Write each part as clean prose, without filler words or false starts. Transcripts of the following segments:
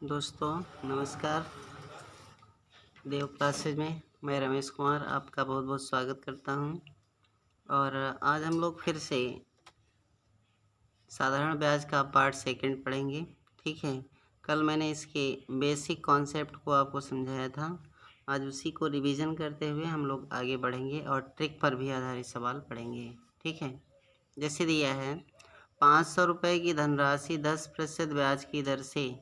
दोस्तों नमस्कार। देव क्लासेज में मैं रमेश कुमार आपका बहुत बहुत स्वागत करता हूं। और आज हम लोग फिर से साधारण ब्याज का पार्ट सेकंड पढ़ेंगे। ठीक है, कल मैंने इसके बेसिक कॉन्सेप्ट को आपको समझाया था। आज उसी को रिवीजन करते हुए हम लोग आगे बढ़ेंगे और ट्रिक पर भी आधारित सवाल पढ़ेंगे। ठीक है, जैसे दिया है 500 रुपये की धनराशि 10% ब्याज की दर से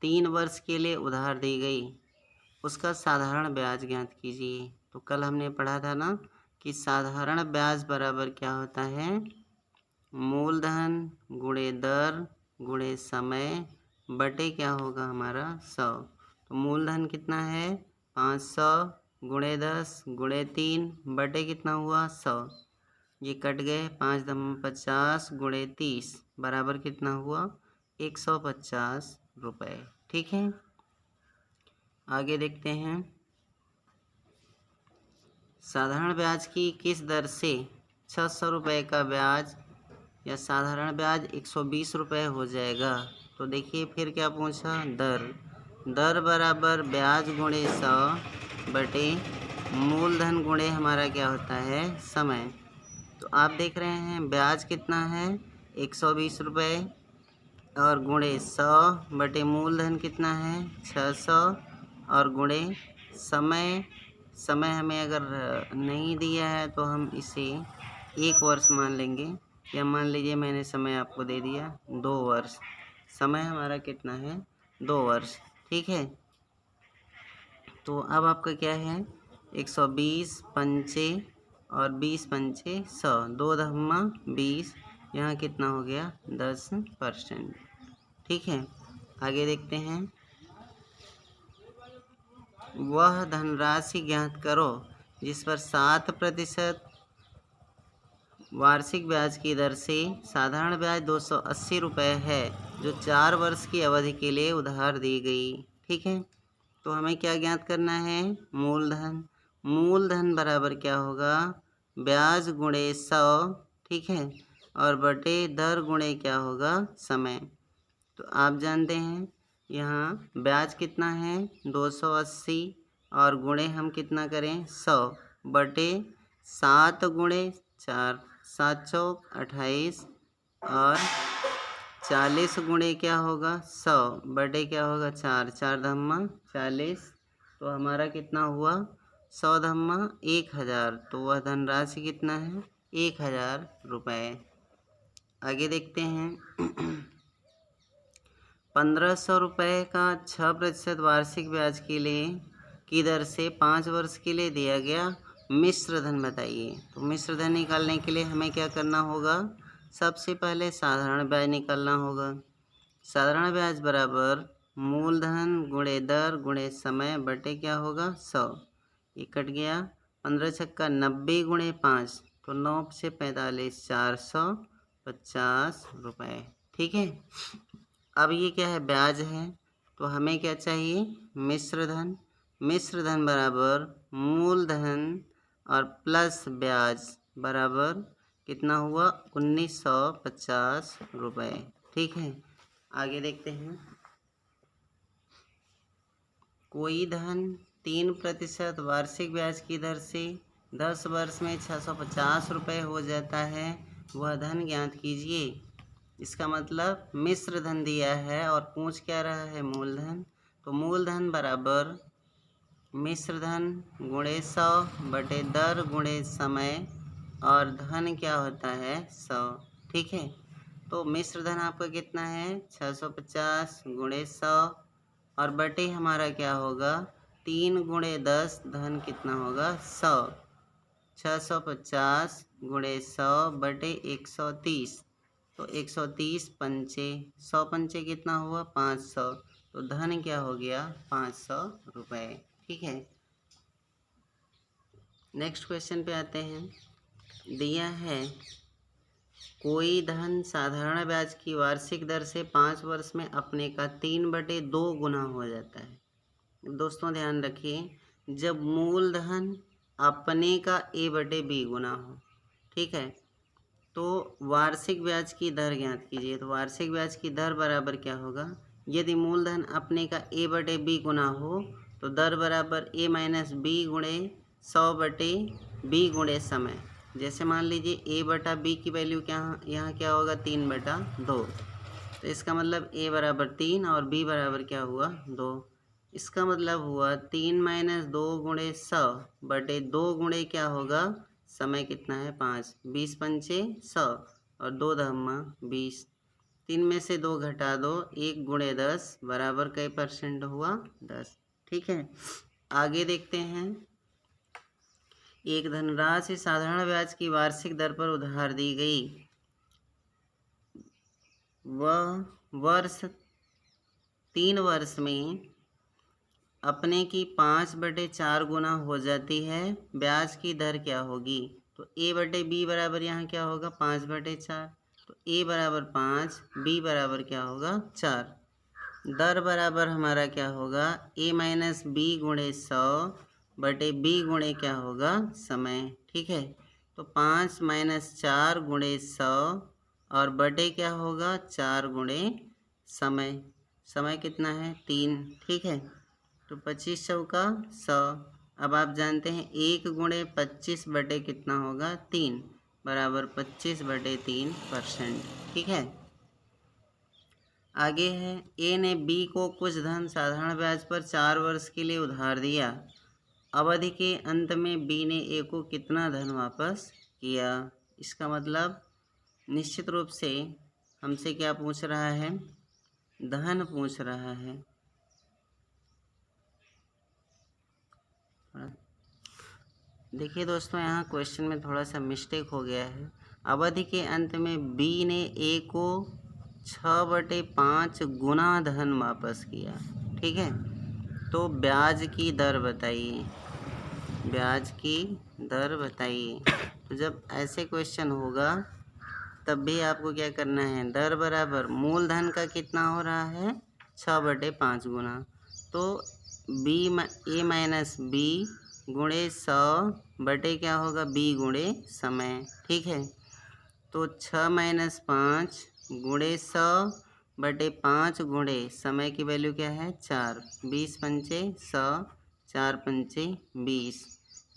3 वर्ष के लिए उधार दी गई, उसका साधारण ब्याज ज्ञात कीजिए। तो कल हमने पढ़ा था ना कि साधारण ब्याज बराबर क्या होता है, मूलधन गुणे दर गुणे समय बटे क्या होगा हमारा 100। तो मूलधन कितना है 500 गुणे 10 गुणे 3 बटे कितना हुआ 100। ये कट गए, 5 दम 50 गुणे 30 बराबर कितना हुआ 150 रुपये। ठीक है, आगे देखते हैं। साधारण ब्याज की किस दर से 600 रुपये का ब्याज या साधारण ब्याज 120 रुपये हो जाएगा। तो देखिए फिर क्या पूछा, दर बराबर ब्याज गुणे 100 बटे मूलधन गुणे हमारा क्या होता है समय। तो आप देख रहे हैं ब्याज कितना है 120 रुपये और गुणे 100 बटे मूलधन कितना है 600 और गुणे समय हमें अगर नहीं दिया है तो हम इसे 1 वर्ष मान लेंगे, या मान लीजिए मैंने समय आपको दे दिया 2 वर्ष। समय हमारा कितना है 2 वर्ष। ठीक है, तो अब आपका क्या है 120 पंचे और 20 पंचे 100, 2 धम्मा 20, यहाँ कितना हो गया 10%। ठीक है, आगे देखते हैं। वह धनराशि ज्ञात करो जिस पर 7% वार्षिक ब्याज की दर से साधारण ब्याज 280 रुपये है, जो 4 वर्ष की अवधि के लिए उधार दी गई। ठीक है, तो हमें क्या ज्ञात करना है, मूलधन बराबर क्या होगा ब्याज गुणे 100। ठीक है, और बटे दर गुणे क्या होगा समय। तो आप जानते हैं यहाँ ब्याज कितना है 280 और गुणे हम कितना करें 100 बटे 7 गुणे 4, 7 चौक 28 और 40 गुणे क्या होगा 100 बटे क्या होगा 4, 4 धम्मा 40। तो हमारा कितना हुआ 100 धम्मा 1000, तो वह धनराशि कितना है 1000 रुपये। आगे देखते हैं। 1500 रुपये का 6% वार्षिक ब्याज के लिए की दर से 5 वर्ष के लिए दिया गया मिश्र धन बताइए। तो मिश्र धन निकालने के लिए हमें क्या करना होगा, सबसे पहले साधारण ब्याज निकालना होगा। साधारण ब्याज बराबर मूलधन गुणे दर गुणे समय बटे क्या होगा 100। ये कट गया, 15 छक्का 90 गुणे 5, तो 9 से 45 450 रुपये। ठीक है, अब ये क्या है ब्याज है, तो हमें क्या चाहिए मिश्र धन बराबर मूलधन और प्लस ब्याज बराबर कितना हुआ 1950 रुपये। ठीक है, आगे देखते हैं। कोई धन 3% वार्षिक ब्याज की दर से 10 वर्ष में 650 रुपये हो जाता है, वह धन ज्ञात कीजिए। इसका मतलब मिश्र धन दिया है और पूछ क्या रहा है मूलधन। तो मूलधन बराबर मिश्र धन गुणे 100 बटे दर गुणे समय और धन क्या होता है 100। ठीक है, तो मिश्र धन आपका कितना है 650 गुणे 100 और बटे हमारा क्या होगा 3 गुणे 10, धन कितना होगा 100। 650 गुणे 100 बटे 130, तो 130 पंचे 100 पंचे कितना हुआ 500, तो धन क्या हो गया 500 रुपये। ठीक है, नेक्स्ट क्वेश्चन पे आते हैं। दिया है कोई धन साधारण ब्याज की वार्षिक दर से 5 वर्ष में अपने का 3/2 गुना हो जाता है। दोस्तों ध्यान रखिए, जब मूलधन अपने का A/B गुना हो, ठीक है, तो वार्षिक ब्याज की दर ज्ञात कीजिए। तो वार्षिक ब्याज की दर बराबर क्या होगा यदि मूलधन अपने का a बटे b गुना हो तो दर बराबर a माइनस बी गुणे 100 बटे b गुणे समय। जैसे मान लीजिए a बटा b की वैल्यू क्या यहाँ क्या होगा 3/2, तो इसका मतलब a बराबर 3 और b बराबर क्या हुआ 2। इसका मतलब हुआ 3 माइनस 2 गुणे 100 बटे 2 गुणे क्या होगा समय कितना है 5, 20 पंचे 100 और 2 दहम्मा 20। 3 में से 2 घटा दो, 1 गुणे 10 बराबर कई % हुआ 10। ठीक है, आगे देखते हैं। एक धनराशि साधारण ब्याज की वार्षिक दर पर उधार दी गई, वह 3 वर्ष में अपने की 5/4 गुना हो जाती है, ब्याज की दर क्या होगी। तो a बटे b बराबर यहाँ क्या होगा 5/4, तो a बराबर 5, b बराबर क्या होगा 4। दर बराबर हमारा क्या होगा a माइनस बी गुणे 100 बटे b गुणे क्या होगा समय। ठीक है, तो 5 माइनस 4 गुणे 100 और बटे क्या होगा 4 गुणे समय। समय कितना है 3। ठीक है, तो 25 चौका 100। अब आप जानते हैं 1 गुणे 25 बटे कितना होगा 3 बराबर 25/3%। ठीक है, आगे है ए ने बी को कुछ धन साधारण ब्याज पर 4 वर्ष के लिए उधार दिया। अवधि के अंत में बी ने ए को कितना धन वापस किया। इसका मतलब निश्चित रूप से हमसे क्या पूछ रहा है, धन पूछ रहा है। देखिए दोस्तों, यहाँ क्वेश्चन में थोड़ा सा मिस्टेक हो गया है। अवधि के अंत में बी ने ए को 6/5 गुना धन वापस किया। ठीक है, तो ब्याज की दर बताइए, ब्याज की दर बताइए। तो जब ऐसे क्वेश्चन होगा तब भी आपको क्या करना है, दर बराबर मूलधन का कितना हो रहा है 6/5 गुना, तो ए माइनस बी गुणे 100 बटे क्या होगा बी गुणे समय। ठीक है, तो 6 माइनस 5 गुणे 100 बटे 5 गुणे समय की वैल्यू क्या है 4, 20 पंचे 100, 4 पंचे 20,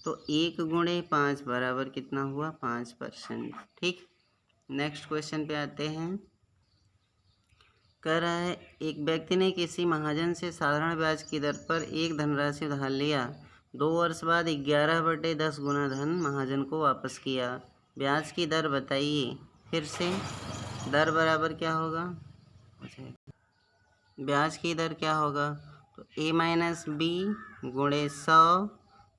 तो 1 गुणे 5 बराबर कितना हुआ 5%। ठीक, नेक्स्ट क्वेश्चन पे आते हैं। कह रहा है एक व्यक्ति ने किसी महाजन से साधारण ब्याज की दर पर एक धनराशि उधार लिया। 2 वर्ष बाद 11/10 गुना धन महाजन को वापस किया। ब्याज की दर बताइए। फिर से दर बराबर क्या होगा, ब्याज की दर क्या होगा, तो a माइनस बी गुणे 100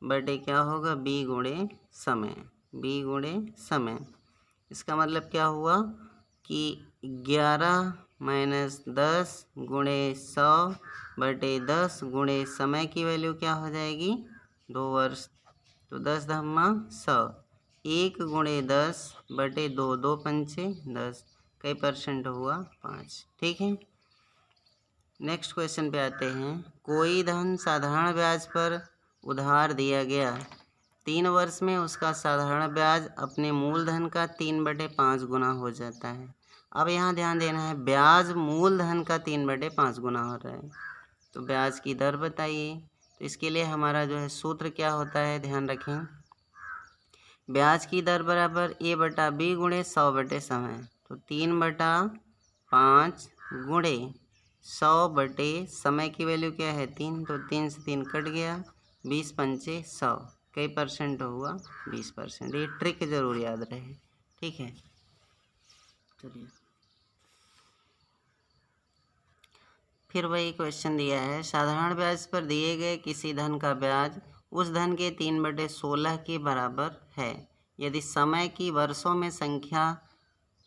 बटे क्या होगा b गुणे समय, b गुणे समय। इसका मतलब क्या हुआ कि 11 माइनस 10 गुणे 100 बटे 10 गुणे समय की वैल्यू क्या हो जाएगी 2 वर्ष, तो 10 धम्मा 100, 1 गुणे 10 बटे 2, 2 पंचे 10, कई % हुआ 5। ठीक है, नेक्स्ट क्वेश्चन पे आते हैं। कोई धन साधारण ब्याज पर उधार दिया गया, 3 वर्ष में उसका साधारण ब्याज अपने मूलधन का 3/5 गुना हो जाता है। अब यहाँ ध्यान देना है, ब्याज मूलधन का 3/5 गुना हो रहा है, तो ब्याज की दर बताइए। तो इसके लिए हमारा जो है सूत्र क्या होता है, ध्यान रखें, ब्याज की दर बराबर a बटा b गुणे 100 बटे समय, तो 3/5 गुणे 100 बटे समय की वैल्यू क्या है 3, तो 3 से 3 कट गया, 20 पंचे 100, कई % हुआ 20%। ये ट्रिक जरूर याद रहे। ठीक है, चलिए फिर वही क्वेश्चन दिया है। साधारण ब्याज पर दिए गए किसी धन का ब्याज उस धन के 3/16 के बराबर है। यदि समय की वर्षों में संख्या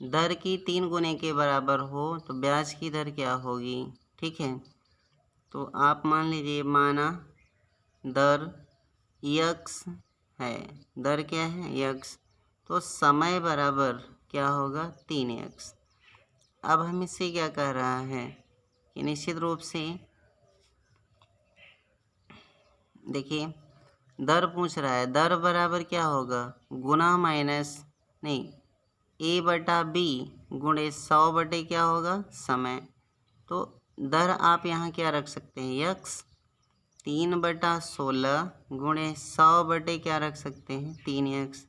दर की 3 गुने के बराबर हो तो ब्याज की दर क्या होगी। ठीक है, तो आप मान लीजिए माना दर x है, दर क्या है x, तो समय बराबर क्या होगा 3x। अब हम इससे क्या कह रहा है कि निश्चित रूप से देखिए दर पूछ रहा है, दर बराबर क्या होगा गुना माइनस नहीं a बटा b गुणे 100 बटे क्या होगा समय, तो दर आप यहाँ क्या रख सकते हैं, यक्स 3/16 गुणे 100 बटे क्या रख सकते हैं, 3 यक्स।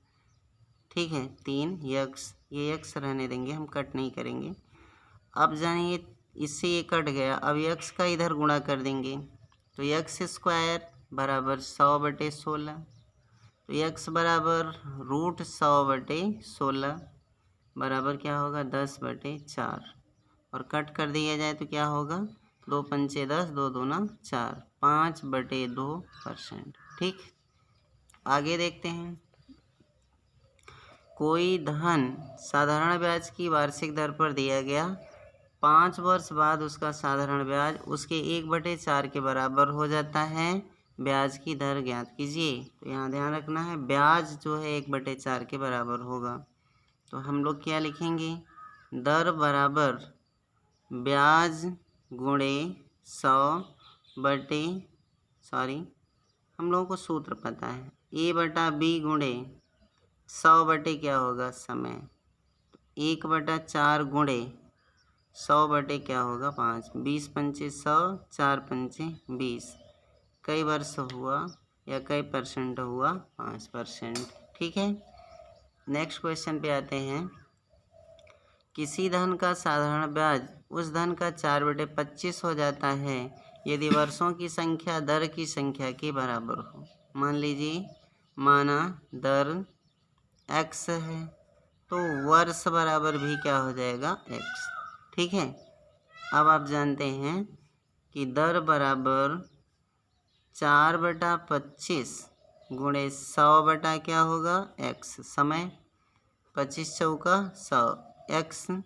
ठीक है, 3 यक्स, ये यक्स रहने देंगे, हम कट नहीं करेंगे। अब जानिए इससे ये कट गया, अब यक्स का इधर गुणा कर देंगे तो यक्स स्क्वायर बराबर 100/16, तो यक्स बराबर √100/16 बराबर क्या होगा 10/4, और कट कर दिया जाए तो क्या होगा 2 पंचे 10, 2 दूना 4, 5/2%। ठीक, आगे देखते हैं। कोई धन साधारण ब्याज की वार्षिक दर पर दिया गया, 5 वर्ष बाद उसका साधारण ब्याज उसके 1/4 के बराबर हो जाता है, ब्याज की दर ज्ञात कीजिए। तो यहाँ ध्यान रखना है ब्याज जो है 1/4 के बराबर होगा, तो हम लोग क्या लिखेंगे, दर बराबर ब्याज गुणे 100 हम लोगों को सूत्र पता है, A/B गुणे 100 क्या होगा समय, 1/4 गुणे 100 क्या होगा 5, 20 पंचे 100, 4 पंचे 20, कई वर्ष हुआ या कई परसेंट हुआ, 5%। ठीक है, नेक्स्ट क्वेश्चन पे आते हैं। किसी धन का साधारण ब्याज उस धन का 4/25 हो जाता है यदि वर्षों की संख्या दर की संख्या के बराबर हो। मान लीजिए माना दर x है तो वर्ष बराबर भी क्या हो जाएगा x। ठीक है, अब आप जानते हैं कि दर बराबर 4/25 गुणे 100 क्या होगा x, समय 25 चौका 100, x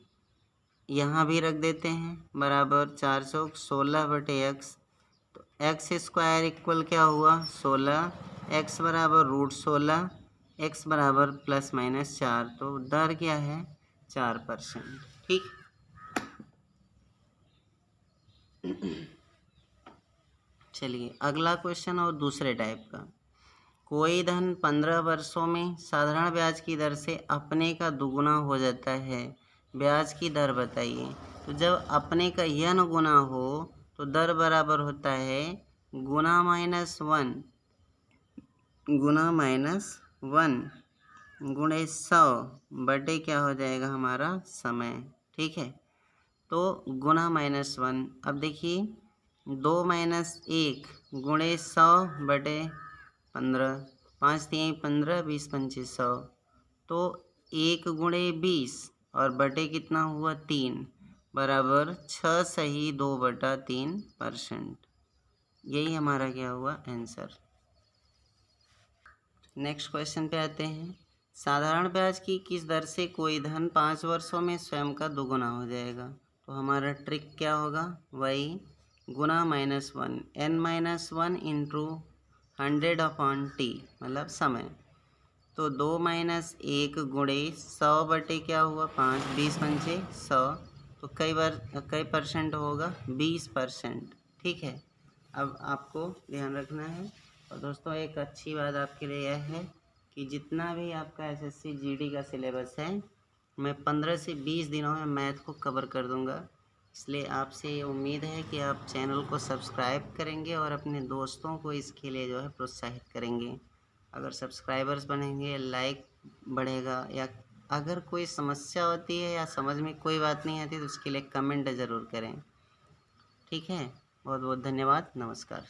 यहाँ भी रख देते हैं बराबर 4 चौक 16/x, तो एक्स स्क्वायर इक्वल क्या हुआ 16, x बराबर √16, x बराबर ±4, तो दर क्या है 4%। ठीक, चलिए अगला क्वेश्चन और दूसरे टाइप का। कोई धन 15 वर्षों में साधारण ब्याज की दर से अपने का दुगुना हो जाता है, ब्याज की दर बताइए। तो जब अपने का n गुना हो तो दर बराबर होता है गुना -1 गुना -1 गुणे 100 बटे क्या हो जाएगा हमारा समय। ठीक है, तो गुना -1, अब देखिए 2 - 1 गुणे 100 बटे 15, 5 3 15, 20 पंचे 100, तो 1 गुणे 20 और बटे कितना हुआ 3 बराबर 6 सही 2/3%। यही हमारा क्या हुआ आंसर। नेक्स्ट क्वेश्चन पे आते हैं। साधारण ब्याज की किस दर से कोई धन 5 वर्षों में स्वयं का दुगुना हो जाएगा। तो हमारा ट्रिक क्या होगा, वही गुना -1 n-1 इंटू 100/t मतलब समय, तो 2 - 1 गुणे 100 बटे क्या हुआ 5, 20 पंचे 100, तो कई परसेंट होगा 20%। ठीक है, अब आपको ध्यान रखना है। और दोस्तों एक अच्छी बात आपके लिए यह है कि जितना भी आपका SSC GD का सिलेबस है मैं 15 से 20 दिनों में मैथ को कवर कर दूंगा, इसलिए आपसे ये उम्मीद है कि आप चैनल को सब्सक्राइब करेंगे और अपने दोस्तों को इसके लिए जो है प्रोत्साहित करेंगे। अगर सब्सक्राइबर्स बनेंगे, लाइक बढ़ेगा, या अगर कोई समस्या होती है या समझ में कोई बात नहीं आती तो उसके लिए कमेंट ज़रूर करें। ठीक है, बहुत बहुत धन्यवाद, नमस्कार।